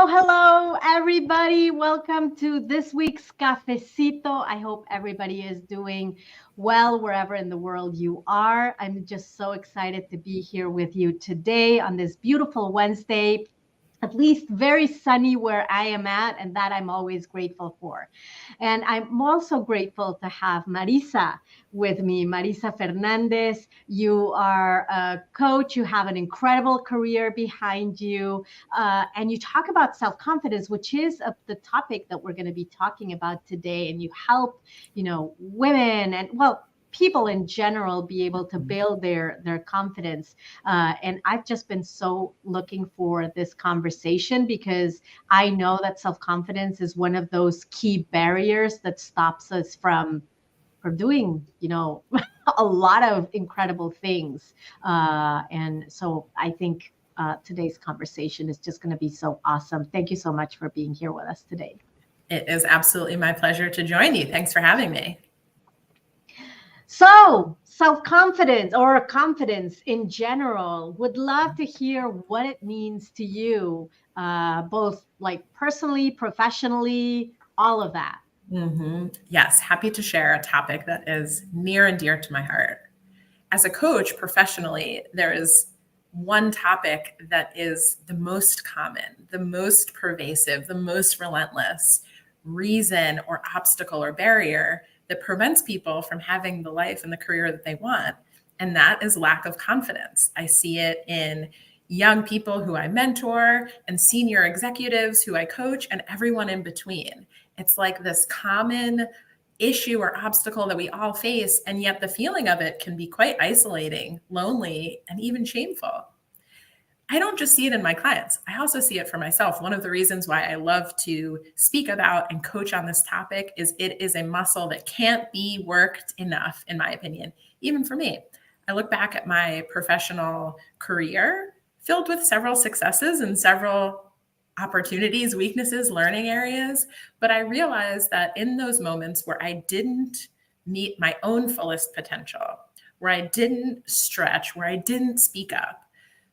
Hello, everybody. Welcome to this week's Cafecito. I hope everybody is doing well wherever in the world you are. I'm just so excited to be here with you today on this beautiful Wednesday, at least very sunny where I am at, and that I'm always grateful for. And I'm also grateful to have Marissa with me, Marissa Fernandez. You are a coach, you have an incredible career behind you, and you talk about self-confidence, which is the topic that we're going to be talking about today. And you help, women and, well, people in general be able to build their confidence. And I've just been so looking for this conversation because I know that self-confidence is one of those key barriers that stops us from doing, a lot of incredible things. And so I think today's conversation is just going to be so awesome. Thank you so much for being here with us today. It is absolutely my pleasure to join you. Thanks for having me. So, self-confidence or confidence in general, would love to hear what it means to you, both like personally, professionally, all of that. Yes, happy to share a topic that is near and dear to my heart. As a coach professionally, there is one topic that is the most common, the most pervasive, the most relentless reason or obstacle or barrier that prevents people from having the life and the career that they want. And that is lack of confidence. I see it in young people who I mentor and senior executives who I coach and everyone in between. It's like this common issue or obstacle that we all face. And yet the feeling of it can be quite isolating, lonely, and even shameful. I don't just see it in my clients. I also see it for myself. One of the reasons why I love to speak about and coach on this topic is it is a muscle that can't be worked enough, in my opinion, even for me. I look back at my professional career filled with several successes and several opportunities, weaknesses, learning areas. But I realized that in those moments where I didn't meet my own fullest potential, where I didn't stretch, where I didn't speak up,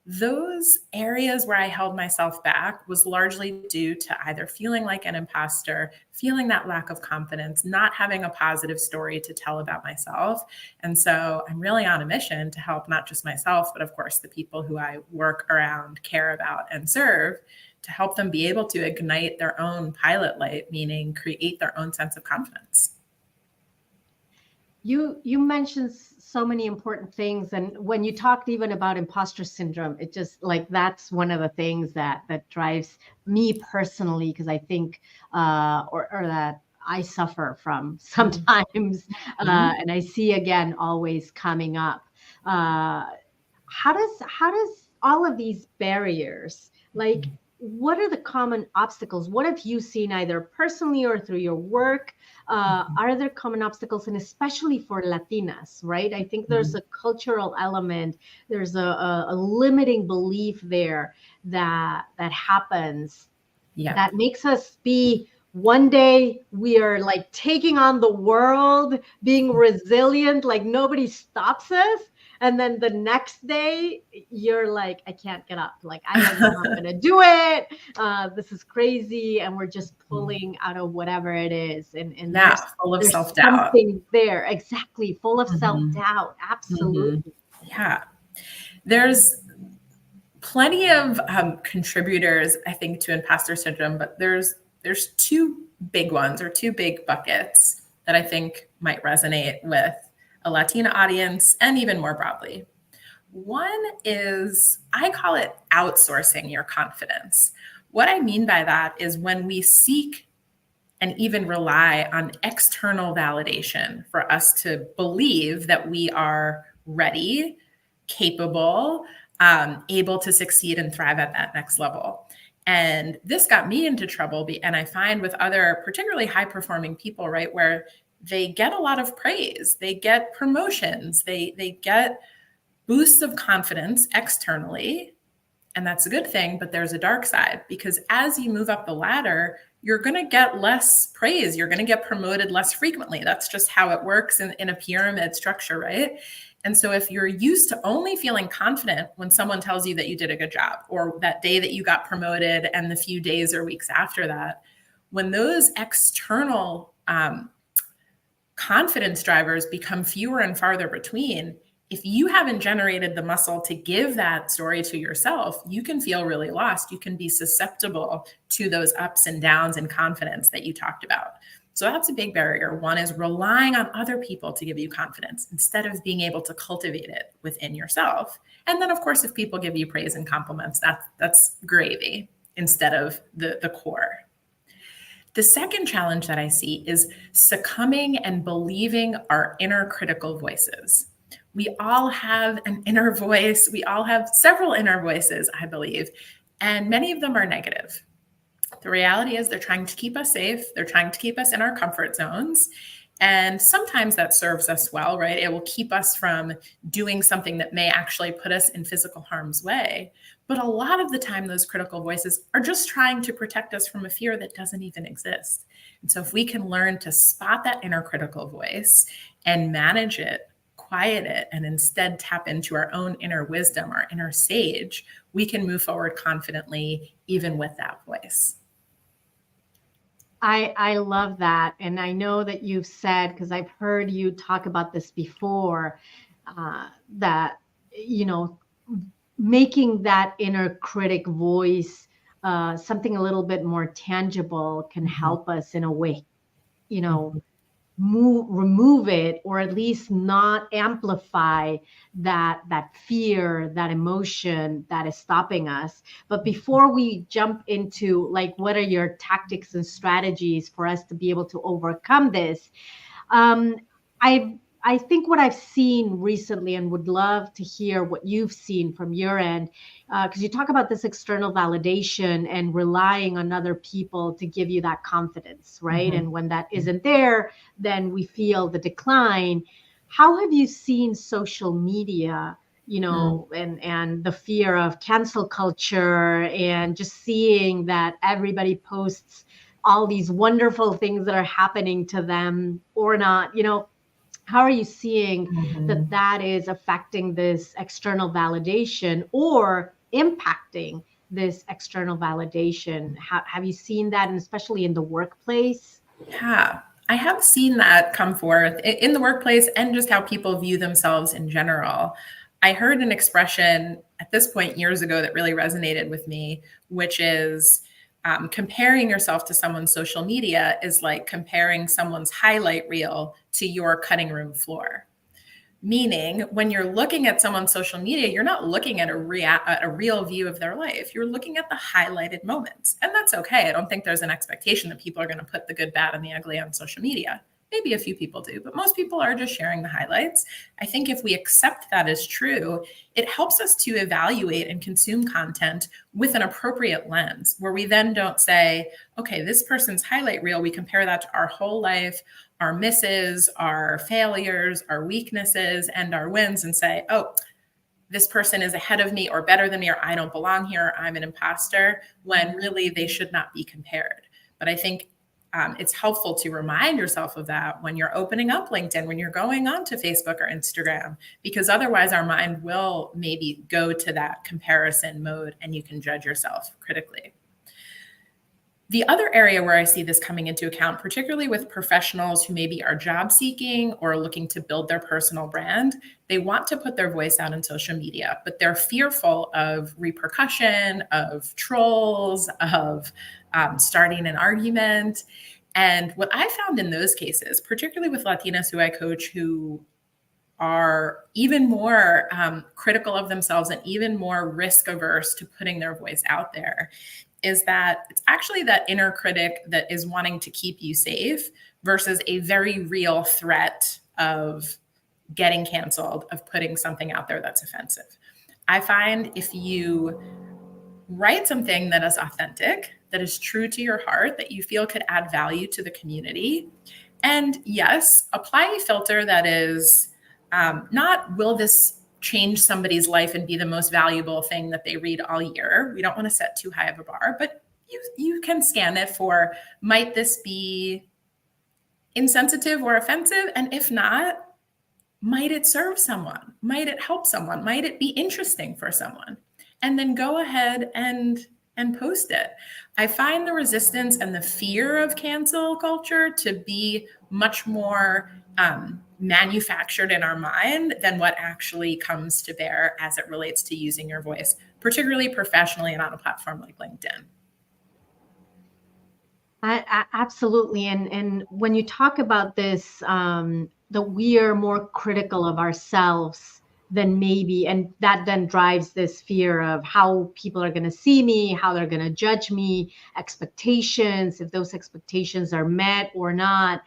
those areas where I held myself back was largely due to either feeling like an imposter, feeling that lack of confidence, not having a positive story to tell about myself. And so I'm really on a mission to help not just myself, but of course the people who I work around, care about, and serve, to help them be able to ignite their own pilot light, meaning create their own sense of confidence. You mentioned so many important things, and when you talked even about imposter syndrome, it just like that's one of the things that drives me personally, because I think or that I suffer from sometimes, and I see again always coming up. How does all of these barriers, like what are the common obstacles? What have you seen either personally or through your work? Are there common obstacles, and especially for Latinas, right? I think there's a cultural element. There's a limiting belief there that happens that makes us be, one day we are like taking on the world, being resilient, like nobody stops us. And then the next day you're like, I can't get up. Like, I don't know how I'm going to do it. This is crazy. And we're just pulling out of whatever it is. And there's full of self-doubt. Something there. Exactly. Full of self-doubt. Absolutely. Yeah. There's plenty of contributors, I think, to imposter syndrome, but there's two big ones or two big buckets that I think might resonate with a Latina audience and even more broadly. One is, I call it outsourcing your confidence. What I mean by that is when we seek and even rely on external validation for us to believe that we are ready, capable, able to succeed and thrive at that next level. And this got me into trouble. And I find with other particularly high-performing people, right, where they get a lot of praise, they get promotions, they get boosts of confidence externally, and that's a good thing, but there's a dark side, because as you move up the ladder, you're going to get less praise, you're going to get promoted less frequently. That's just how it works in a pyramid structure, right? And so if you're used to only feeling confident when someone tells you that you did a good job, or that day that you got promoted and the few days or weeks after that, when those external confidence drivers become fewer and farther between, if you haven't generated the muscle to give that story to yourself, you can feel really lost. You can be susceptible to those ups and downs in confidence that you talked about. So that's a big barrier. One is relying on other people to give you confidence instead of being able to cultivate it within yourself. And then, of course, if people give you praise and compliments, that's gravy instead of the core. The second challenge that I see is succumbing and believing our inner critical voices. We all have an inner voice. We all have several inner voices, I believe, and many of them are negative. The reality is they're trying to keep us safe. They're trying to keep us in our comfort zones. And sometimes that serves us well, right? It will keep us from doing something that may actually put us in physical harm's way. But a lot of the time, those critical voices are just trying to protect us from a fear that doesn't even exist. And so if we can learn to spot that inner critical voice and manage it, quiet it, and instead tap into our own inner wisdom, our inner sage, we can move forward confidently, even with that voice. I love that. And I know that you've said, because I've heard you talk about this before, that, making that inner critic voice something a little bit more tangible can help us in a way, remove it, or at least not amplify that fear, that emotion that is stopping us. But before we jump into what are your tactics and strategies for us to be able to overcome this, I think what I've seen recently, and would love to hear what you've seen from your end, because you talk about this external validation and relying on other people to give you that confidence, right? And when that isn't there, then we feel the decline. How have you seen social media, and the fear of cancel culture, and just seeing that everybody posts all these wonderful things that are happening to them or not, how are you seeing that is affecting this external validation or impacting this external validation? Have you seen that, and especially in the workplace? Yeah, I have seen that come forth in the workplace and just how people view themselves in general. I heard an expression at this point years ago that really resonated with me, which is comparing yourself to someone's social media is like comparing someone's highlight reel to your cutting room floor. Meaning, when you're looking at someone's social media, you're not looking at a real view of their life. You're looking at the highlighted moments. And that's okay. I don't think there's an expectation that people are going to put the good, bad, and the ugly on social media. Maybe a few people do, but most people are just sharing the highlights. I think if we accept that as true, it helps us to evaluate and consume content with an appropriate lens, where we then don't say, okay, this person's highlight reel, we compare that to our whole life, our misses, our failures, our weaknesses, and our wins, and say, oh, this person is ahead of me or better than me, or I don't belong here, or I'm an imposter, when really they should not be compared. But I think it's helpful to remind yourself of that when you're opening up LinkedIn, when you're going on to Facebook or Instagram, because otherwise our mind will maybe go to that comparison mode and you can judge yourself critically. The other area where I see this coming into account, particularly with professionals who maybe are job seeking or looking to build their personal brand, they want to put their voice out on social media, but they're fearful of repercussion, of trolls, of starting an argument. And what I found in those cases, particularly with Latinas who I coach, who are even more critical of themselves and even more risk averse to putting their voice out there, is that it's actually that inner critic that is wanting to keep you safe versus a very real threat of getting canceled, of putting something out there that's offensive. I find if you write something that is authentic, that is true to your heart, that you feel could add value to the community, and yes, apply a filter that is not, will this change somebody's life and be the most valuable thing that they read all year? We don't want to set too high of a bar, but you can scan it for, might this be insensitive or offensive? And if not, Might it serve someone? Might it help someone? Might it be interesting for someone? And then go ahead and post it. I find the resistance and the fear of cancel culture to be much more manufactured in our mind than what actually comes to bear as it relates to using your voice, particularly professionally and on a platform like LinkedIn. Absolutely. And when you talk about this, that we are more critical of ourselves than maybe, and that then drives this fear of how people are going to see me, how they're going to judge me, expectations, if those expectations are met or not.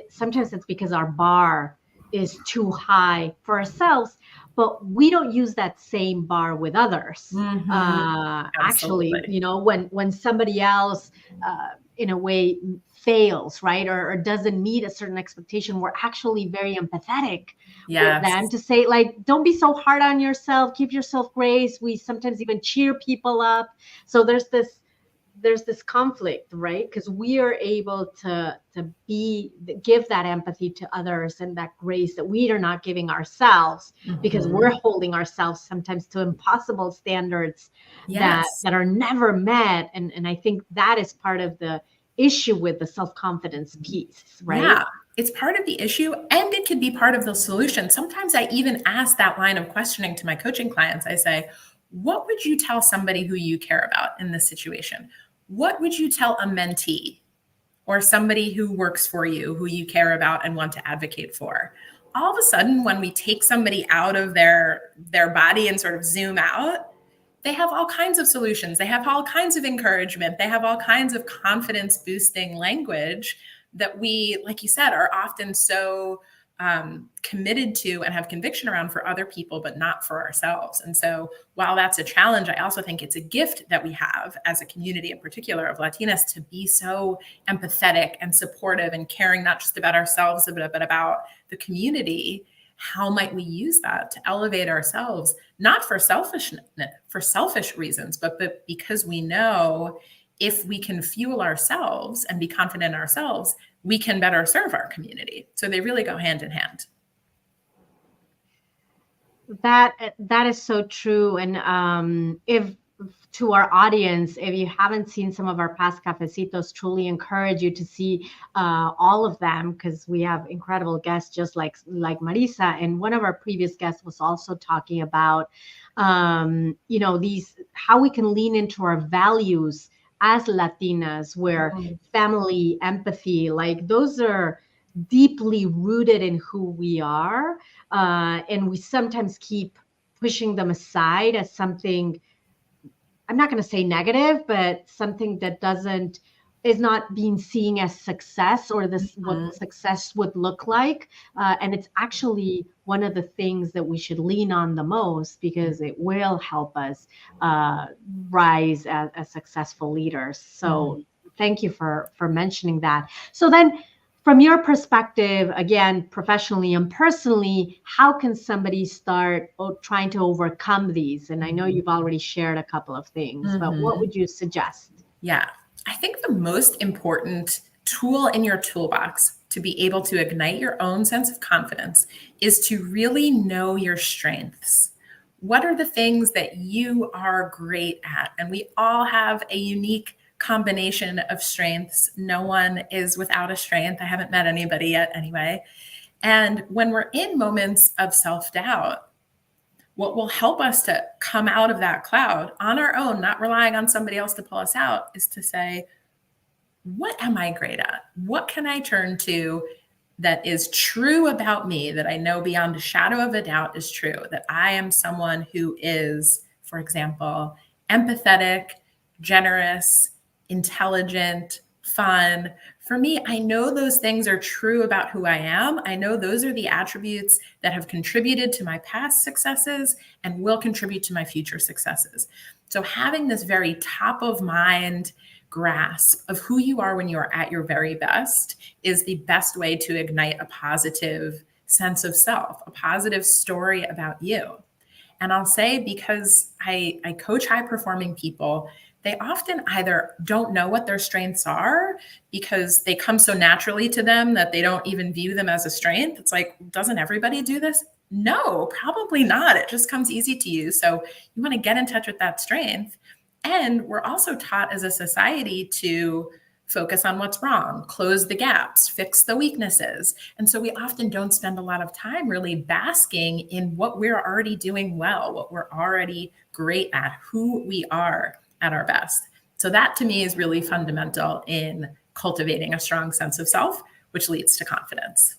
Sometimes it's because our bar is too high for ourselves, but we don't use that same bar with others. Actually, when somebody else in a way fails, right, or doesn't meet a certain expectation, we're actually very empathetic with them to say, like, don't be so hard on yourself, give yourself grace. We sometimes even cheer people up. So there's this conflict, right? Because we are able to give that empathy to others and that grace that we are not giving ourselves, because we're holding ourselves sometimes to impossible standards that are never met. And I think that is part of the issue with the self-confidence piece, right? Yeah, it's part of the issue, and it could be part of the solution. Sometimes I even ask that line of questioning to my coaching clients. I say, what would you tell somebody who you care about in this situation? What would you tell a mentee or somebody who works for you, who you care about and want to advocate for? All of a sudden, when we take somebody out of their body and sort of zoom out, they have all kinds of solutions. They have all kinds of encouragement. They have all kinds of confidence boosting language that we, like you said, are often so committed to and have conviction around for other people, but not for ourselves. And so while that's a challenge, I also think it's a gift that we have as a community, in particular of Latinas, to be so empathetic and supportive and caring not just about ourselves, but about the community. How might we use that to elevate ourselves, not for selfish reasons, but because we know if we can fuel ourselves and be confident in ourselves, we can better serve our community. So they really go hand in hand. That is so true. And if to our audience, if you haven't seen some of our past cafecitos, truly encourage you to see all of them, because we have incredible guests just like Marissa. And one of our previous guests was also talking about these, how we can lean into our values as Latinas, where family, empathy, like those are deeply rooted in who we are. And we sometimes keep pushing them aside as something, I'm not going to say negative, but something that is not being seen as success, or what success would look like. And it's actually one of the things that we should lean on the most, because it will help us rise as successful leaders. So thank you for mentioning that. So then, from your perspective, again, professionally and personally, how can somebody start trying to overcome these? And I know you've already shared a couple of things, but what would you suggest? Yeah, I think the most important tool in your toolbox to be able to ignite your own sense of confidence is to really know your strengths. What are the things that you are great at? And we all have a unique combination of strengths. No one is without a strength. I haven't met anybody yet anyway. And when we're in moments of self-doubt, what will help us to come out of that cloud on our own, not relying on somebody else to pull us out, is to say, what am I great at? What can I turn to that is true about me, that I know beyond a shadow of a doubt is true, that I am someone who is, for example, empathetic, generous, intelligent, fun. For me, I know those things are true about who I am. I know those are the attributes that have contributed to my past successes and will contribute to my future successes. So having this very top of mind grasp of who you are when you are at your very best is the best way to ignite a positive sense of self, a positive story about you. And I'll say, because I coach high performing people, they often either don't know what their strengths are because they come so naturally to them that they don't even view them as a strength. It's like, doesn't everybody do this? No, probably not. It just comes easy to you. So you want to get in touch with that strength. And we're also taught as a society to focus on what's wrong, close the gaps, fix the weaknesses. And so we often don't spend a lot of time really basking in what we're already doing well, what we're already great at, who we are at our best. So that to me is really fundamental in cultivating a strong sense of self, which leads to confidence.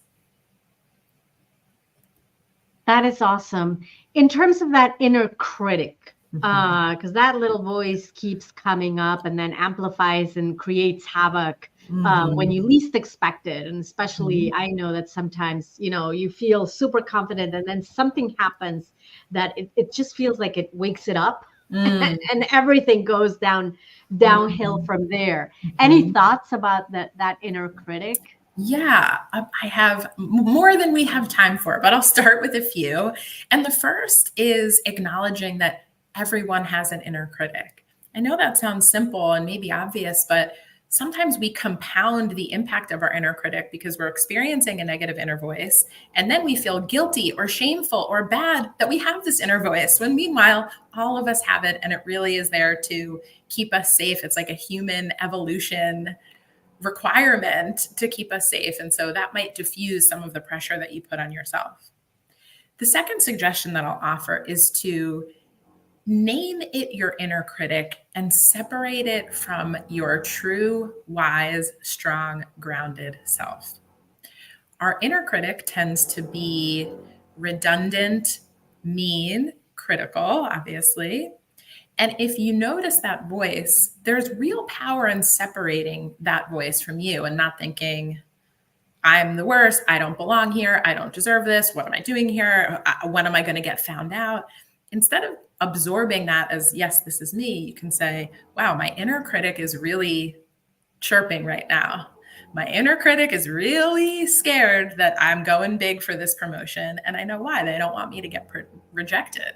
That is awesome. In terms of that inner critic, because that little voice keeps coming up and then amplifies and creates havoc when you least expect it. And especially, I know that sometimes, you feel super confident and then something happens that it just feels like it wakes it up and everything goes downhill from there. Any thoughts about that inner critic? Yeah, I have more than we have time for, but I'll start with a few. And the first is acknowledging that everyone has an inner critic. I know that sounds simple and maybe obvious, but sometimes we compound the impact of our inner critic because we're experiencing a negative inner voice. And then we feel guilty or shameful or bad that we have this inner voice, when meanwhile, all of us have it. And it really is there to keep us safe. It's like a human evolution requirement to keep us safe. And so that might diffuse some of the pressure that you put on yourself. The second suggestion that I'll offer is to name it your inner critic and separate it from your true, wise, strong, grounded self. Our inner critic tends to be redundant, mean, critical, obviously. And if you notice that voice, there's real power in separating that voice from you and not thinking, I'm the worst, I don't belong here, I don't deserve this, what am I doing here, when am I going to get found out? Instead of absorbing that as, yes, this is me, you can say, wow, my inner critic is really chirping right now. My inner critic is really scared that I'm going big for this promotion. And I know why. They don't want me to get rejected.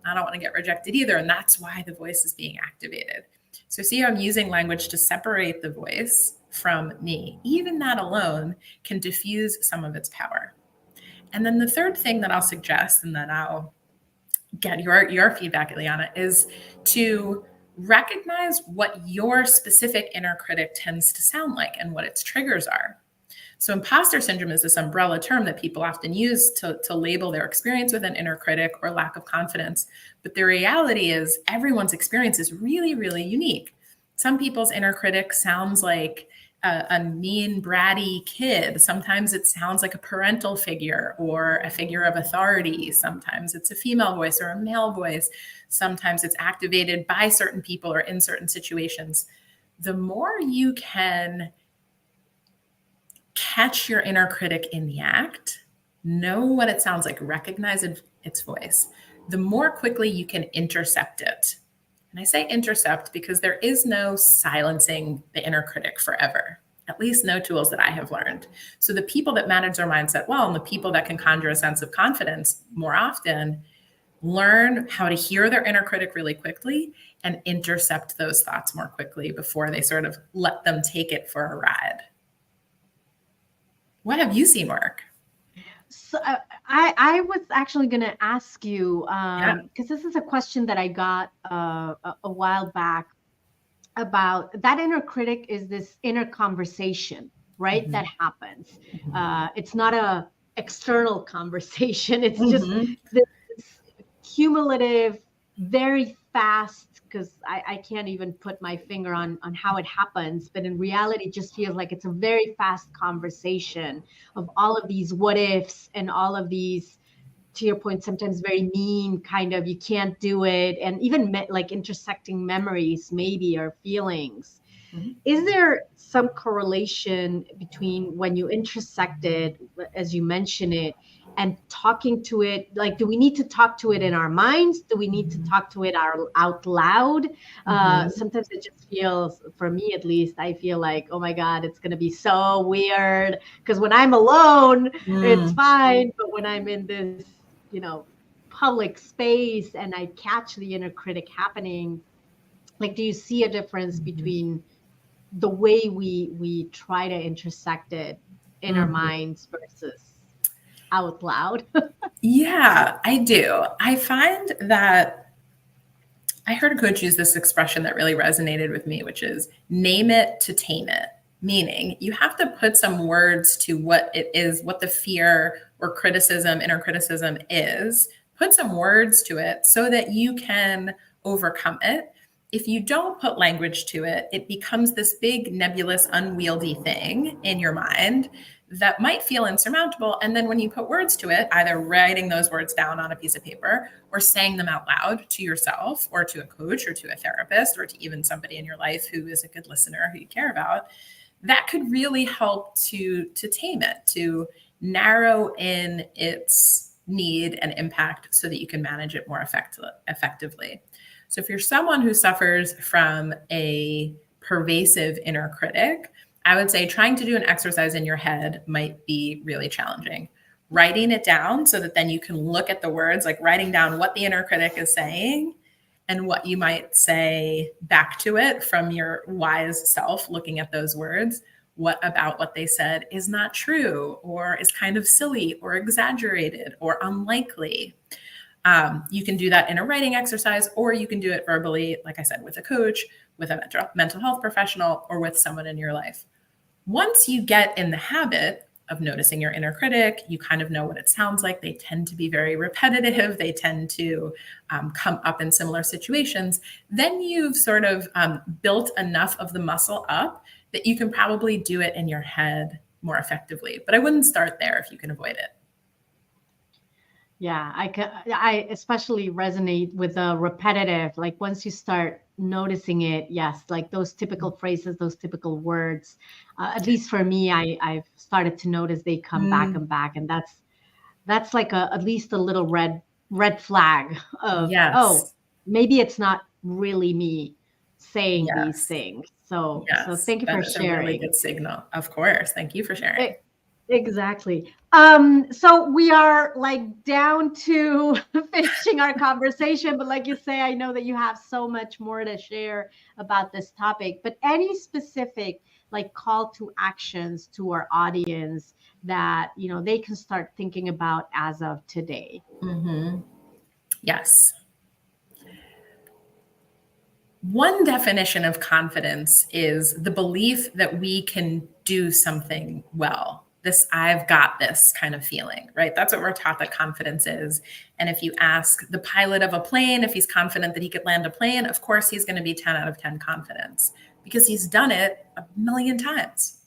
I don't want to get rejected either. And that's why the voice is being activated. So see how I'm using language to separate the voice from me. Even that alone can diffuse some of its power. And then the third thing that I'll suggest, and then I'll get your feedback, Ilhiana, is to recognize what your specific inner critic tends to sound like and what its triggers are. So imposter syndrome is this umbrella term that people often use to label their experience with an inner critic or lack of confidence. But the reality is everyone's experience is really, really unique. Some people's inner critic sounds like a mean, bratty kid. Sometimes it sounds like a parental figure or a figure of authority. Sometimes it's a female voice or a male voice. Sometimes it's activated by certain people or in certain situations. The more you can catch your inner critic in the act, know what it sounds like, recognize its voice, the more quickly you can intercept it. And I say intercept because there is no silencing the inner critic forever, at least no tools that I have learned. So the people that manage their mindset well and the people that can conjure a sense of confidence more often learn how to hear their inner critic really quickly and intercept those thoughts more quickly before they sort of let them take it for a ride. What have you seen work? So I was actually going to ask you, because this is a question that I got a while back about that inner critic is this inner conversation, right? That happens. It's not a external conversation. It's just this cumulative, very fast, because I can't even put my finger on how it happens, but in reality, it just feels like it's a very fast conversation of all of these what ifs and all of these, to your point, sometimes very mean kind of, you can't do it. And even like intersecting memories maybe or feelings. Is there some correlation between when you intersect it, as you mention it, and talking to it? Like, do we need to talk to it in our minds? Do we need to talk to it out loud? Sometimes it just feels, for me at least, I feel like, oh my God, it's going to be so weird. Because when I'm alone, it's fine. But when I'm in this, public space and I catch the inner critic happening, Like, do you see a difference between the way we try to intersect it in our Mhm. minds versus out loud? Yeah, I do. I find that I heard a coach use this expression that really resonated with me, which is name it to tame it. Meaning, you have to put some words to what it is, what the fear or criticism, inner criticism is. Put some words to it so that you can overcome it. If you don't put language to it, it becomes this big, nebulous, unwieldy thing in your mind that might feel insurmountable. And then when you put words to it, either writing those words down on a piece of paper or saying them out loud to yourself or to a coach or to a therapist or to even somebody in your life who is a good listener who you care about, that could really help to tame it, to narrow in its need and impact so that you can manage it more effectively. So if you're someone who suffers from a pervasive inner critic, I would say trying to do an exercise in your head might be really challenging. Writing it down so that then you can look at the words, like writing down what the inner critic is saying and what you might say back to it from your wise self, looking at those words. What about what they said is not true, or is kind of silly, or exaggerated, or unlikely? You can do that in a writing exercise, or you can do it verbally, like I said, with a coach, with a mental health professional, or with someone in your life. Once you get in the habit of noticing your inner critic, you kind of know what it sounds like. They tend to be very repetitive. They tend to come up in similar situations. Then you've sort of built enough of the muscle up that you can probably do it in your head more effectively. But I wouldn't start there if you can avoid it. Yeah, I especially resonate with the repetitive. Like once you start noticing it, yes, like those typical phrases, those typical words. At least for me, I've started to notice they come back Mm, and back, and that's like a at least a little red flag of, oh, yes. maybe it's not really me saying these Yes. things. So Yes. thank you That for is a really sharing. good signal. Of course. Thank you for sharing. Exactly. So we are like down to finishing our conversation, but like you say, I know that you have so much more to share about this topic, but any specific like call to actions to our audience that, they can start thinking about as of today. Hmm. Yes. One definition of confidence is the belief that we can do something well. This I've got this kind of feeling, right? That's what we're taught that confidence is. And if you ask the pilot of a plane if he's confident that he could land a plane, of course he's going to be 10 out of 10 confidence because he's done it a million times.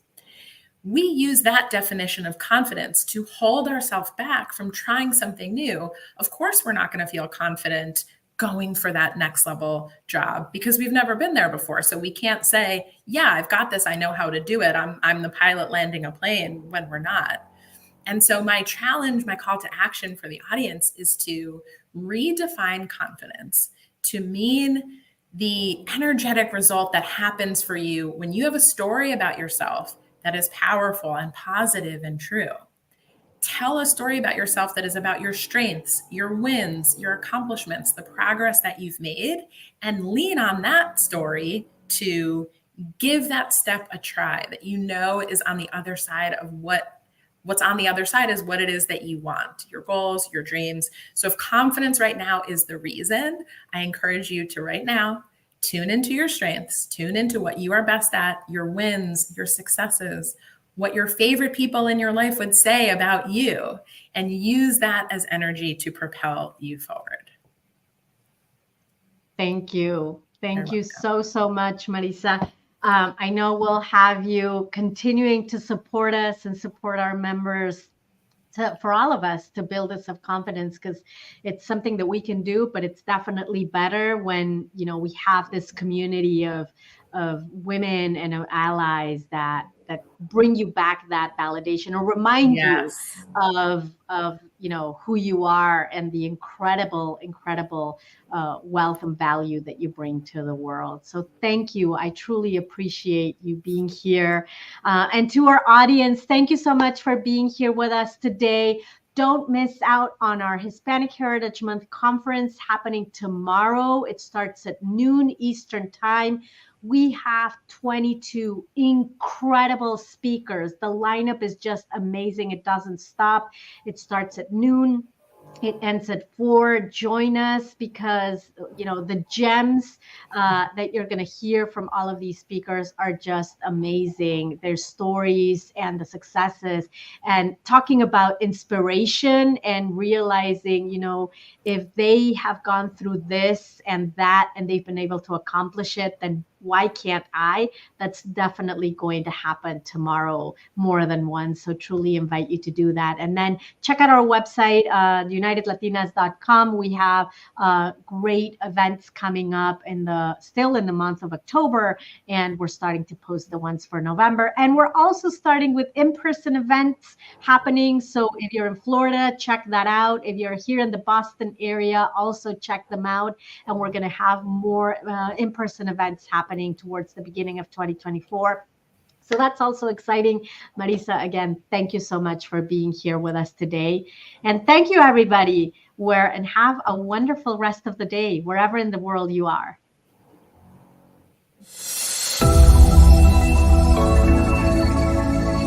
We use that definition of confidence to hold ourselves back from trying something new. Of course, we're not going to feel confident going for that next level job because we've never been there before. So we can't say, yeah, I've got this. I know how to do it. I'm the pilot landing a plane when we're not. And so my challenge, my call to action for the audience is to redefine confidence to mean the energetic result that happens for you when you have a story about yourself that is powerful and positive and true. Tell a story about yourself that is about your strengths, your wins, your accomplishments, the progress that you've made, and lean on that story to give that step a try that you know is on the other side of what's on the other side is what it is that you want, your goals, your dreams. So if confidence right now is the reason, I encourage you to right now tune into your strengths, tune into what you are best at, your wins, your successes, what your favorite people in your life would say about you, and use that as energy to propel you forward. Thank you. You're Thank you welcome. so much, Marissa. I know we'll have you continuing to support us and support our members for all of us to build a self confidence because it's something that we can do, but it's definitely better when we have this community of women and of allies that bring you back that validation or remind you Yes. of who you are and the incredible wealth and value that you bring to the world. So thank you. I truly appreciate you being here. And to our audience, thank you so much for being here with us today. don't miss out on our Hispanic Heritage Month conference happening tomorrow. It starts at noon Eastern time. We have 22 incredible speakers. The lineup is just amazing. It doesn't stop. It starts at noon. It ends at 4. Join us because, the gems that you're going to hear from all of these speakers are just amazing. Their stories and the successes, and talking about inspiration and realizing, if they have gone through this and that and they've been able to accomplish it, then why can't I? That's definitely going to happen tomorrow more than once. So truly invite you to do that. And then check out our website, unitedlatinas.com. We have great events coming up still in the month of October, and we're starting to post the ones for November. And we're also starting with in-person events happening. So if you're in Florida, check that out. If you're here in the Boston area, also check them out. And we're going to have more in-person events happening towards the beginning of 2024. So that's also exciting. Marissa, again, thank you so much for being here with us today. And thank you, everybody. And have a wonderful rest of the day, wherever in the world you are.